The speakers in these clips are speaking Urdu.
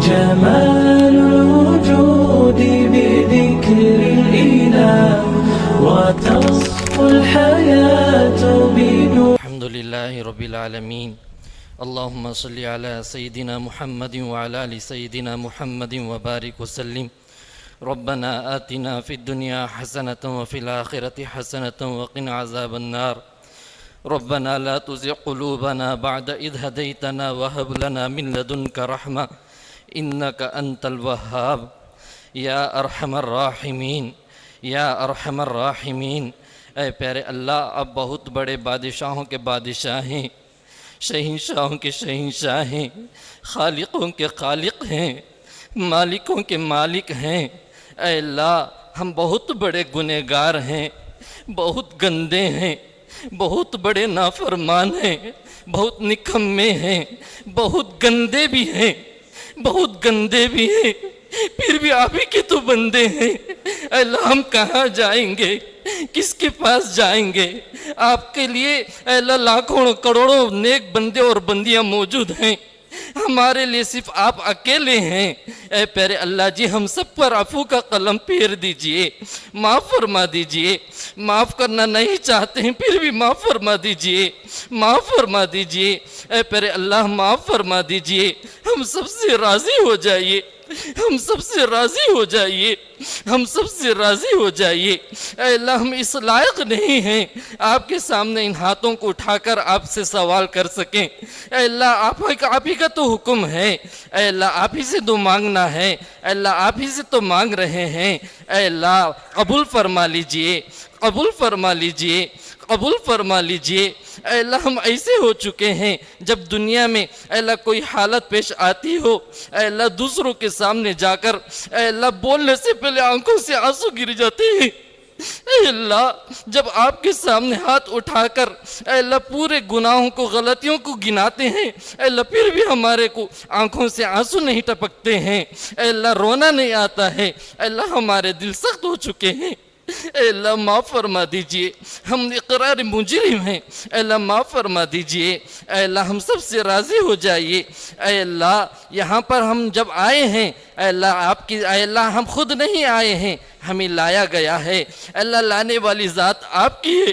جمال الوجود بذكر الإله وتصفو الحياة بنور. الحمد لله رب العالمين. اللهم صل على سيدنا محمد وعلى آل سيدنا محمد وبارك وسلم. ربنا آتنا في الدنيا حسنة وفي الآخرة حسنة وقنا عذاب النار. ربنا لا تزغ قلوبنا بعد إذ هديتنا وهب لنا من لدنك رحمة إنك أنت الوهاب. یا ارحم الراحمین، یا ارحم الراحمین. اے پیارے اللہ، آپ بہت بڑے بادشاہوں کے بادشاہ ہیں، شہنشاہوں کے شہنشاہ ہیں، خالقوں کے خالق ہیں، مالکوں کے مالک ہیں. اے اللہ، ہم بہت بڑے گنہگار ہیں، بہت گندے ہیں، بہت بڑے نافرمان ہیں، بہت نکمے ہیں، بہت گندے بھی ہیں، بہت گندے بھی ہیں، پھر بھی آپ ہی کے تو بندے ہیں. اے اللہ، ہم کہاں جائیں گے؟ کس کے پاس جائیں گے؟ آپ کے لیے اے اللہ لاکھوں کروڑوں نیک بندے اور بندیاں موجود ہیں، ہمارے لیے صرف آپ اکیلے ہیں. اے پیارے اللہ جی، ہم سب پر عفو کا قلم پھیر دیجئے، معاف فرما دیجئے. معاف کرنا نہیں چاہتے ہیں، پھر بھی معاف فرما دیجئے، معاف فرما دیجئے. اے پیارے اللہ، معاف فرما دیجئے. ہم سب سے راضی ہو جائیے، ہم سب سے راضی ہو جائیے، ہم سب سے راضی ہو جائیے. اے اللہ، ہم اس لائق نہیں ہیں آپ کے سامنے ان ہاتھوں کو اٹھا کر آپ سے سوال کر سکیں. اے اللہ، آپ ہی کا تو حکم ہے. اے اللہ، آپ ہی سے تو مانگنا ہے. اے اللہ، آپ ہی سے تو مانگ رہے ہیں. اے اللہ، قبول فرما لیجئے، قبول فرما لیجئے، قبول فرما لیجئے. اے اللہ، ہم ایسے ہو چکے ہیں، جب دنیا میں اے اللہ کوئی حالت پیش آتی ہو، اے اللہ دوسروں کے سامنے جا کر اے اللہ بولنے سے پہلے آنکھوں سے آنسو گر جاتے ہیں. اے اللہ، جب آپ کے سامنے ہاتھ اٹھا کر اے اللہ پورے گناہوں کو، غلطیوں کو گناتے ہیں، اے اللہ پھر بھی ہمارے کو آنکھوں سے آنسو نہیں ٹپکتے ہیں. اے اللہ، رونا نہیں آتا ہے. اے اللہ، ہمارے دل سخت ہو چکے ہیں. اے اللہ، معاف فرما دیجئے. ہم اقرار مجرم ہیں. اے اللہ، معاف فرما دیجئے. اے اللہ، ہم سب سے راضی ہو جائیے. اے اللہ، یہاں پر ہم جب آئے ہیں، اے اللہ اے اللہ ہم خود نہیں آئے ہیں، ہمیں لایا گیا ہے. اے اللہ، لانے والی ذات آپ کی ہے.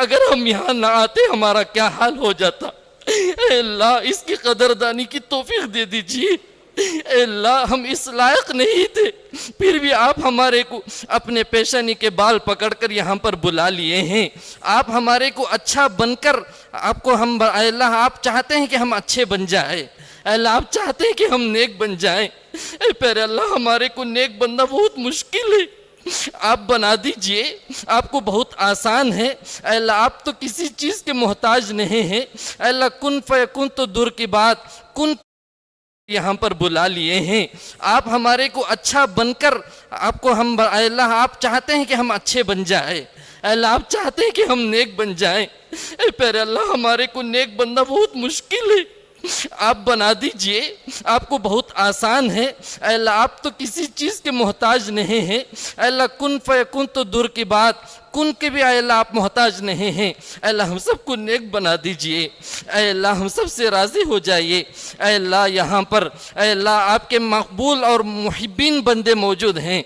اگر ہم یہاں نہ آتے ہمارا کیا حال ہو جاتا. اے اللہ، اس کی قدردانی کی توفیق دے دیجئے. اے اللہ، ہم اس لائق نہیں تھے، پھر بھی آپ ہمارے کو اپنے پیشانی کے بال پکڑ کر یہاں پر بلا لیے ہیں. آپ ہمارے کو اچھا بن کر اے اللہ آپ چاہتے ہیں کہ ہم اچھے بن جائیں. اے اللہ، آپ چاہتے ہیں کہ ہم نیک بن جائیں. اے پیارے اللہ، ہمارے کو نیک بننا بہت مشکل ہے، آپ بنا دیجئے. آپ کو بہت آسان ہے. اے اللہ، آپ تو کسی چیز کے محتاج نہیں ہیں. اے اللہ، کن فیکن تو دور کی بات، کن یہاں پر بلا لیے ہیں. آپ ہمارے کو اچھا بن کر اے اللہ آپ چاہتے ہیں کہ ہم اچھے بن جائیں. اے اللہ، آپ چاہتے ہیں کہ ہم نیک بن جائیں. اے پیارے اللہ، ہمارے کو نیک بننا بہت مشکل ہے، آپ بنا دیجئے. آپ کو بہت آسان ہے. اے اللہ، آپ تو کسی چیز کے محتاج نہیں ہیں. اے اللہ، کن فیکن تو دور کی بات، کن کے بھی اے اللہ آپ محتاج نہیں ہیں. اے اللہ، ہم سب کو نیک بنا دیجئے. اے اللہ، ہم سب سے راضی ہو جائیے. اے اللہ، یہاں پر اے اللہ آپ کے مقبول اور محبین بندے موجود ہیں.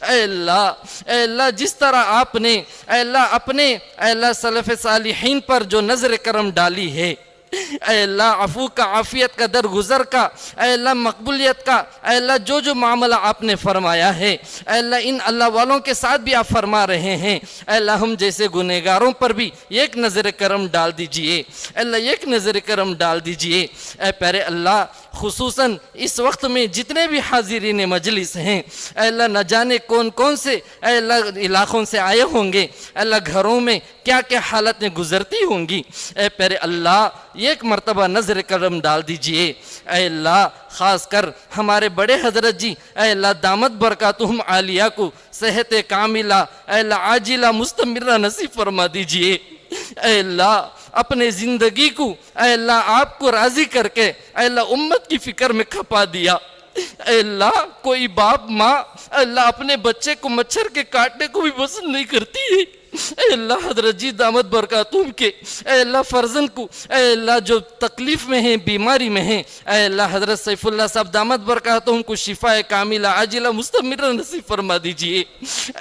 اے اللہ جس طرح آپ نے اے اللہ اپنے اے اللہ سلف صالحین پر جو نظر کرم ڈالی ہے، اے اللہ عفو کا، عافیت کا، درگزر کا، اے اللہ مقبولیت کا، اے اللہ جو معاملہ آپ نے فرمایا ہے، اے اللہ ان اللہ والوں کے ساتھ بھی آپ فرما رہے ہیں. اے اللہ، ہم جیسے گنہگاروں پر بھی ایک نظر کرم ڈال دیجئے. اے اللہ، ایک نظر کرم ڈال دیجئے. اے پیارے اللہ، خصوصاً اس وقت میں جتنے بھی حاضرین مجلس ہیں، اے اللہ نہ جانے کون کون سے اے اللہ علاقوں سے آئے ہوں گے. اے اللہ، گھروں میں کیا کیا حالتیں گزرتی ہوں گی. اے پیارے اللہ، ایک مرتبہ نظر کرم ڈال دیجئے. اے اللہ، خاص کر ہمارے بڑے حضرت جی اے اللہ دامت برکاتہم عالیہ کو صحت کاملہ اے اللہ عاجلہ مستمرہ نصیب فرما دیجئے. اے اللہ، اپنے زندگی کو اے اللہ آپ کو راضی کر کے اے اللہ امت کی فکر میں کھپا دیا. اے اللہ، کوئی باپ ماں اے اللہ اپنے بچے کو مچھر کے کاٹنے کو بھی پسند نہیں کرتی ہے. اے اللہ حضرت جی دامت برکاتہم کے اے اللہ فرزند کو اے اللہ جو تکلیف میں ہیں بیماری میں ہیں اے اللہ حضرت سیف اللہ صاحب دامت برکاتہم کو شفا کاملہ عاجلہ مستمرہ نصیب فرما دیجئے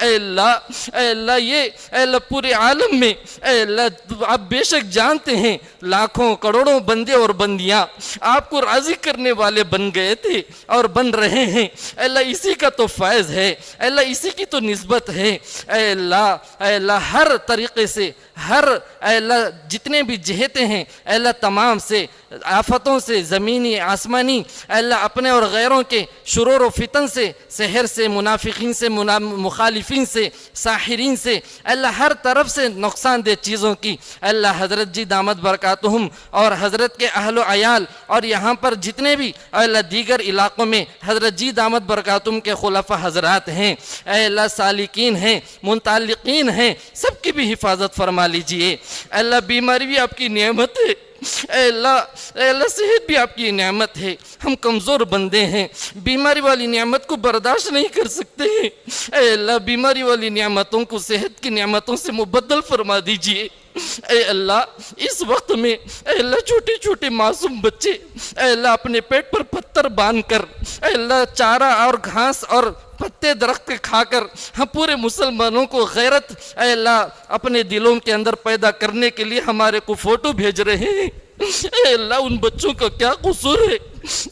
اے اللہ یہ اے اللہ پورے عالم میں اے اللہ آپ بے شک جانتے ہیں لاکھوں کروڑوں بندے اور بندیاں آپ کو راضی کرنے والے بن گئے تھے اور بن رہے ہیں اے اللہ اسی کا تو فیض ہے اے اللہ اسی کی تو نسبت ہے اے اللہ ہر طریقے سے ہر اے اللہ جتنے بھی جہتیں ہیں اے اللہ تمام سے آفتوں سے زمینی آسمانی اے اللہ اپنے اور غیروں کے شرور و فتن سے سحر سے منافقین سے مخالفین سے ساحرین سے اے اللہ ہر طرف سے نقصان دہ چیزوں کی اے اللہ حضرت جی دامت برکاتہم اور حضرت کے اہل و عیال اور یہاں پر جتنے بھی اے اللہ دیگر علاقوں میں حضرت جی دامت برکاتہم کے خلفاء حضرات ہیں اے اللہ سالکین ہیں متعلقین ہیں سب کی بھی حفاظت فرما لیجئے اے اللہ بیماری بھی آپ کی نعمت ہے اے اللہ صحت بھی آپ کی نعمت ہے ہم کمزور بندے ہیں بیماری والی نعمت کو برداشت نہیں کر سکتے ہیں اے اللہ بیماری والی نعمتوں کو صحت کی نعمتوں سے مبدل فرما دیجئے اے اللہ اس وقت میں اے اللہ چھوٹے چھوٹے معصوم بچے اے اللہ اپنے پیٹ پر پتھر باندھ کر اے اللہ چارہ اور گھاس اور پتے درخت کے کھا کر ہم پورے مسلمانوں کو غیرت اے اللہ اپنے دلوں کے اندر پیدا کرنے کے لیے ہمارے کو فوٹو بھیج رہے ہیں اے اللہ ان بچوں کا کیا قصور ہے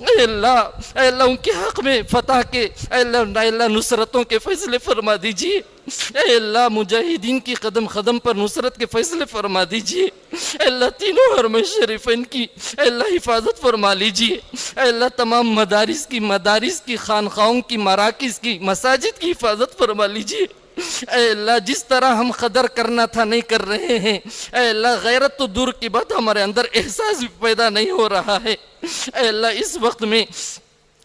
اے اللہ ان کے حق میں فتح کے اے اللہ نصرتوں کے فیصلے فرما دیجئے اے اللہ مجاہدین کی قدم قدم پر نصرت کے فیصلے فرما دیجئے اے اللہ تینوں حرم شریفین کی اے اللہ حفاظت فرما لیجئے اے اللہ تمام مدارس کی خانقاہوں کی مراکز کی مساجد کی حفاظت فرما لیجئے اے اللہ جس طرح ہم قدر کرنا تھا نہیں کر رہے ہیں اے اللہ غیرت تو دور کی بات ہمارے اندر احساس بھی پیدا نہیں ہو رہا ہے اے اللہ اس وقت میں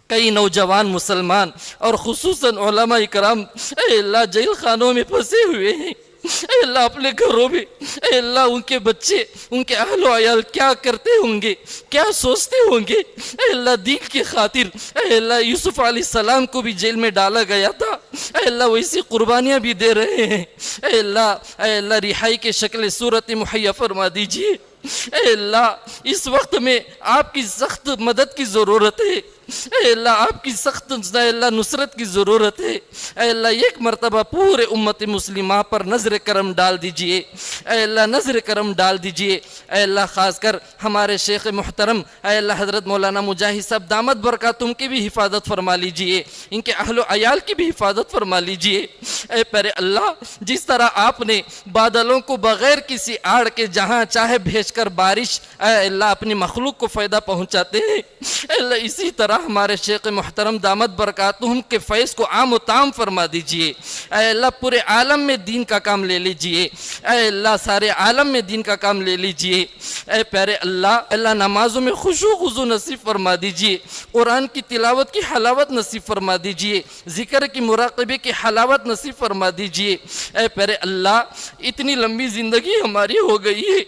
کئی نوجوان مسلمان اور خصوصاً علماء کرام اے اللہ جیل خانوں میں پھنسے ہوئے ہیں اے اللہ اپنے گھروں میں اے اللہ ان کے بچے ان کے اہل و عیال کیا کرتے ہوں گے کیا سوچتے ہوں گے اے اللہ دین کی خاطر اے اللہ یوسف علیہ السلام کو بھی جیل میں ڈالا گیا تھا اے اللہ ویسی قربانیاں بھی دے رہے ہیں اے اللہ رہائی کے شکل صورت مہیا فرما دیجئے اے اللہ اس وقت میں آپ کی سخت مدد کی ضرورت ہے اے اللہ آپ کی سخت اے اللہ نصرت کی ضرورت ہے اے اللہ ایک مرتبہ پورے امت مسلمہ پر نظر کرم ڈال دیجئے اے اللہ نظر کرم ڈال دیجئے اے اللہ خاص کر ہمارے شیخ محترم اے اللہ حضرت مولانا مجاہد صاحب دامت برکاتہم کی بھی حفاظت فرما لیجئے ان کے اہل و عیال کی بھی حفاظت فرما لیجئے اے پیارے اللہ جس طرح آپ نے بادلوں کو بغیر کسی آڑ کے جہاں چاہے بھیج کر بارش اے اللہ اپنی مخلوق کو فائدہ پہنچاتے ہیں اے اللہ اسی طرح ہمارے شیخ محترم دامت برکاتہم کے فیض کو عام و تام فرما دیجئے اے اللہ پورے عالم میں دین کا کام لے لیجئے اے اللہ سارے عالم میں دین کا کام لے لیجئے اے پیارے اللہ نمازوں میں خشوع خضوع نصیب فرما دیجئے قرآن کی تلاوت کی حلاوت نصیب فرما دیجئے ذکر کی مراقبے کی حلاوت نصیب فرما دیجئے اے پیارے اللہ اتنی لمبی زندگی ہماری ہو گئی ہے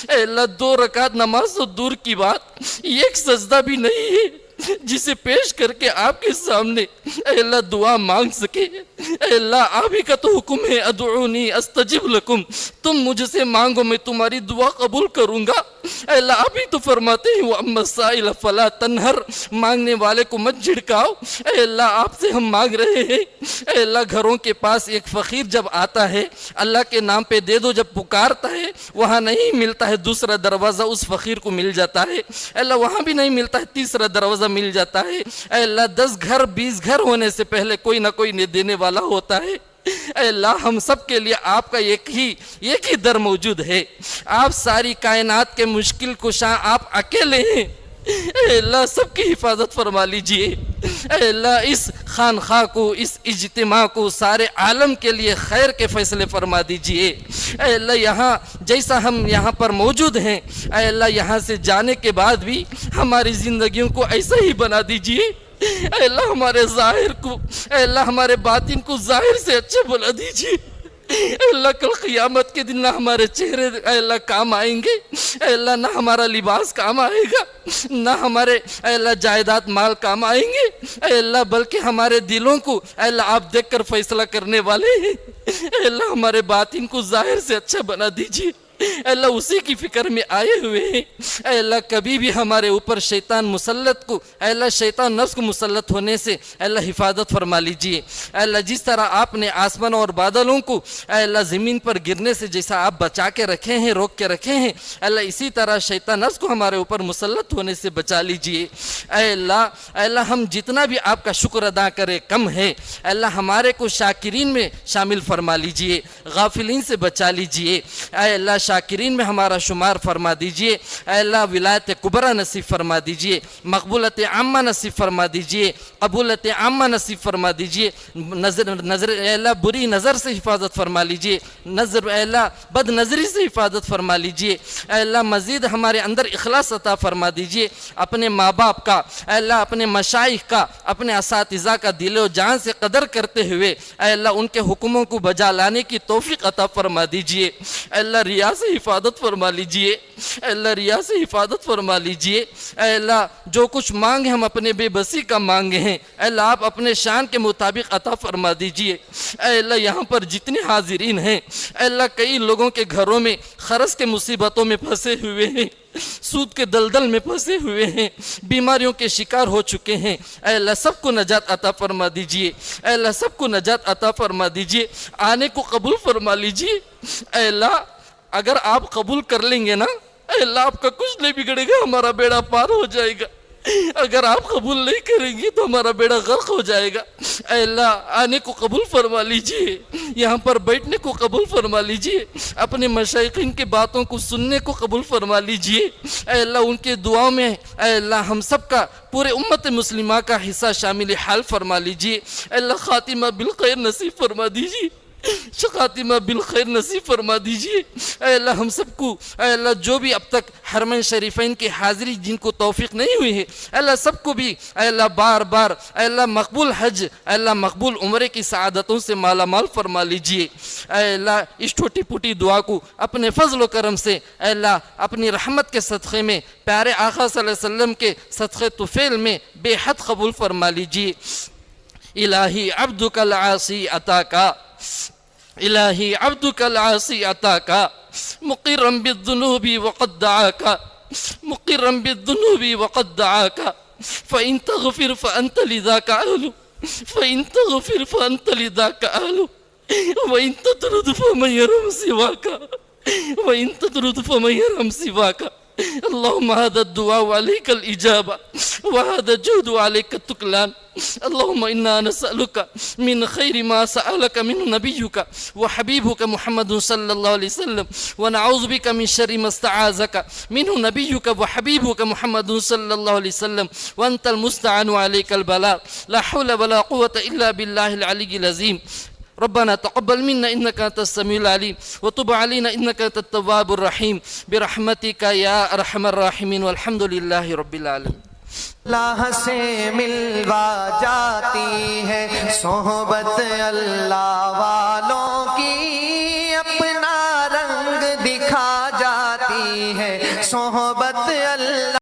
اے اللہ 2 رکعت نماز تو دور کی بات ایک سجدہ بھی نہیں ہے جسے پیش کر کے آپ کے سامنے اے اللہ دعا مانگ سکے اے اللہ آپ ہی کا تو حکم ہے ادعونی استجب لکم تم مجھ سے مانگو میں تمہاری دعا قبول کروں گا اے اللہ آپ ہی تو فرماتے ہیں وَأَمَّا السَّائِلَ فَلَا تَنْهَرْ مانگنے والے کو مت جھڑکاؤ اے اللہ آپ سے ہم مانگ رہے ہیں اے اللہ گھروں کے پاس ایک فقیر جب آتا ہے اللہ کے نام پہ دے دو جب پکارتا ہے وہاں نہیں ملتا ہے دوسرا دروازہ اس فقیر کو مل جاتا ہے اے اللہ وہاں بھی نہیں ملتا ہے تیسرا دروازہ مل جاتا ہے اے اللہ 10 گھر 20 گھر ہونے سے پہلے کوئی نہ کوئی دینے والا ہوتا ہے اے اللہ ہم سب کے لیے آپ کا ایک ہی در موجود ہے آپ ساری کائنات کے مشکل کشاں آپ اکیلے ہیں اے اللہ سب کی حفاظت فرما لیجئے اے اللہ اس خانخواہ کو اس اجتماع کو سارے عالم کے لیے خیر کے فیصلے فرما دیجئے اے اللہ یہاں جیسا ہم یہاں پر موجود ہیں اے اللہ یہاں سے جانے کے بعد بھی ہماری زندگیوں کو ایسا ہی بنا دیجئے اے اللہ ہمارے ظاہر کو اے اللہ ہمارے باطن کو ظاہر سے اچھا بنا دیجئے اے اللہ کل قیامت کے دن نہ ہمارے چہرے اے اللہ کام آئیں گے، اے اللہ نہ ہمارا لباس کام آئے گا، نہ ہمارے اے اللہ جائیداد مال کام آئیں گے، اے اللہ بلکہ ہمارے دلوں کو اے اللہ آپ دیکھ کر فیصلہ کرنے والے ہیں۔ اے اللہ ہمارے باطن کو ظاہر سے اچھا بنا دیجیے، اے اللہ اسی کی فکر میں آئے ہوئے ہیں۔ اے اللہ کبھی بھی ہمارے اوپر شیطان مسلط کو اے اللہ شیطان نفس کو مسلط ہونے سے اے اللہ حفاظت فرما لیجئے۔ اے اللہ جس طرح آپ نے آسمان اور بادلوں کو اے اللہ زمین پر گرنے سے جیسا آپ بچا کے رکھے ہیں، روک کے رکھے ہیں، اے اللہ اسی طرح شیطان نفس کو ہمارے اوپر مسلط ہونے سے بچا لیجئے۔ اے اللہ ہم جتنا بھی آپ کا شکر ادا کرے کم ہے، اے اللہ ہمارے کو شاکرین میں شامل فرما لیجئے، غافلین سے بچا لیجئے۔ اے اللہ شاکرین میں ہمارا شمار فرما دیجئے۔ اے اللہ ولایت کبریٰ نصیب فرما دیجئے، مقبولت عامہ نصیب فرما دیجئے، قبولت عامہ نصیب فرما دیجئے۔ نظر اے اللہ بری نظر سے حفاظت فرما لیجئے، اے اللہ بد نظری سے حفاظت فرما لیجئے۔ اے اللہ مزید ہمارے اندر اخلاص عطا فرما دیجئے، اپنے ماں باپ کا اے اللہ اپنے مشائخ کا اپنے اساتذہ کا دل و جان سے قدر کرتے ہوئے اے اللہ ان کے حکموں کو بجا لانے کی توفیق عطا فرما دیجئے۔ اے اللہ ریا سے حفاظت فرما لیجئے، اے اللہ ریا سے حفاظت فرما لیجئے۔ اے اللہ جو کچھ مانگے ہم اپنے بے بسی کا مانگے ہیں، اے اللہ آپ اپنے شان کے مطابق عطا فرما دیجئے۔ اے اللہ یہاں پر جتنے حاضرین ہیں اے اللہ کئی لوگوں کے گھروں میں قرض کے مصیبتوں میں پھنسے ہوئے ہیں، سود کے دلدل میں پھنسے ہوئے ہیں، بیماریوں کے شکار ہو چکے ہیں، اے اللہ سب کو نجات عطا فرما دیجئے، اے اللہ سب کو نجات عطا فرما دیجئے، آنے کو قبول فرما لیجئے۔ اے اللہ اگر آپ قبول کر لیں گے نا اے اللہ آپ کا کچھ نہیں بگڑے گا، ہمارا بیڑا پار ہو جائے گا۔ اگر آپ قبول نہیں کریں گے تو ہمارا بیڑا غرق ہو جائے گا۔ اے اللہ آنے کو قبول فرما لیجئے، یہاں پر بیٹھنے کو قبول فرما لیجئے، اپنے مشائخین کی باتوں کو سننے کو قبول فرما لیجئے۔ اے اللہ ان کے دعاؤں میں اے اللہ ہم سب کا پورے امت مسلمہ کا حصہ شامل حال فرما لیجئے۔ اے اللہ خاتمہ بالخیر نصیب فرما دیجئے، خاتمہ بالخیر نصیب فرما دیجئے۔ اے اللہ ہم سب کو اے اللہ جو بھی اب تک حرمین شریفین کی حاضری جن کو توفیق نہیں ہوئی ہے اے اللہ سب کو بھی اے اللہ بار بار اے اللہ مقبول حج اے اللہ مقبول عمرے کی سعادتوں سے مالا مال فرما لیجئے۔ اے اللہ اس چھوٹی پوٹی دعا کو اپنے فضل و کرم سے اے اللہ اپنی رحمت کے صدقے میں پیارے آقا صلی اللہ علیہ وسلم کے صدقے طفیل میں بے حد قبول فرما لیجئے۔ الہی عبدک العاصی عطاکا، الہی عبدک العاصی عطاکا، مقرا بالذنوب وقد دعاکا، مقرا بالذنوب وقد دعاکا، فإن تغفر فأنت لذاک أہل، فإن تغفر فأنت لذاک أہل، وإن تطرد فمن يرحم سواک، وإن تطرد فمن يرحم سواک۔ اللهم هذا الدعاء عليك الإجابة وهذا الجهد عليك التكلان. اللهم إنا نسألك من خير ما سألك منه نبيك وحبيبك محمد صلى الله عليه وسلم، ونعوذ بك من شر ما استعاذك منه نبيك وحبيبك محمد صلى الله عليه وسلم، وأنت المستعان وعليك البلاغ، لا حول ولا قوة إلا بالله العلي العظيم. ربنا تقبل منا إنك أنت السميع العليم وتب علينا إنك أنت التواب الرحيم برحمتك يا أرحم الراحمين، والحمد لله رب العالمين. اللہ سے ملوا جاتی ہے صحبت اللہ والوں